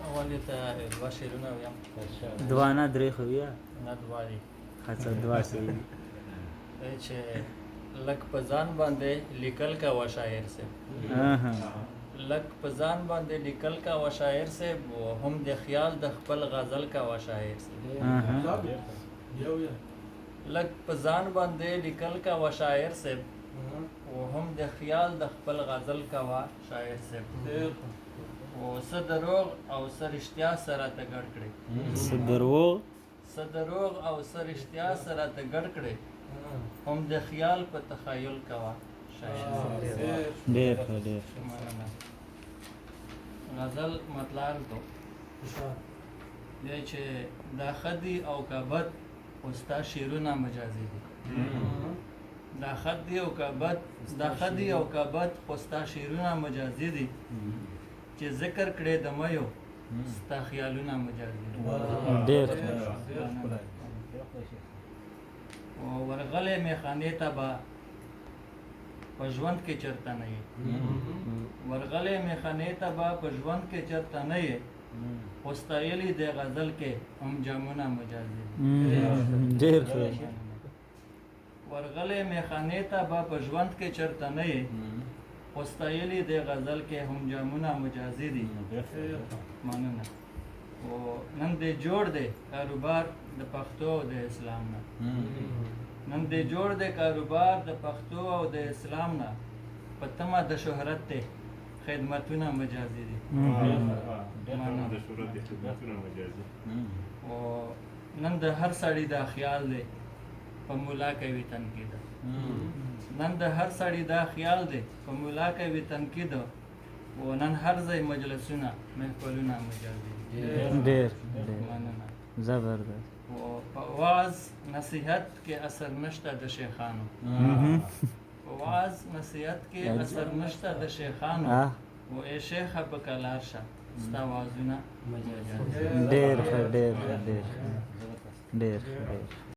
اول ته دوه شعرونه ویم. دوه نه درې خو بیا نه دوه دي. هڅه دوه صحیح دي. چې لک په ځان باندې لیکل کوه شاعر صاحب، لک په ځان باندې لیکل کوه شاعر صاحب، هم د خیال د خپل غزل کوه شاعر صاحب. لک په ځان باندې لیکل کوه شاعر صاحب، هم د خیال د خپل غزل کوه شاعر صاحب. او څه دروغ او څه رښتیا سره ته ګډ کړې، څه دروغ څه دروغ او څه رښتیا سره ته ګډ کړې، هم د خیال په تخیل کوه شاعر صاحب. ډېر ښه ډېر ښه. مننه. غزل مطلب تو دی چې دا ښه دي او که بد خو ستا شعرونه مجازي دي. دا ښه دي او که بد، دا ښه دي او که بد خو ستا شعرونه مجازي دي، چې ذکر کړې د میو ستا خیالونه مجازي دي. ډېر او ورغلی میخانې ته به په ژوند کې چېرته نه یې، ورغلی میخانې ته به په ژوند کې چېرته نه یې، خو ستایلي دی غزل کې هم جامونه مجازي دي. ډېر ښه. ورغلی میخانې ته به په ژوند کې چېرته نه یې، خو ستایلي دی غزل کې هم جامونه مجازي دي. مننه. او نن دې جوړ دی کاروبار د پښتو او د اسلام نه، نن دې جوړ دی کاروبار د پښتو او د اسلام نه، په تمه د شهرت دی خدمتونه مجازي دي. او نن د هر سړي دا خیال دی په مولا کوي تنقید، نن د هر سړي دا خیال دی په مولا کوي تنقید، او نن هر ځای مجلسونه محفلونه مجازي دي. ډېر مننه. زبردست. او په واعظ نصیحت کې اثر نشته د شیخانو، په واعظ نصیحت کې اثر نشته د شیخانو، او ای شیخه په کلار شه ستا وعظونه مجازي دي. ډېر ښه ډېر ښه ډېر ښه ډېر ښه.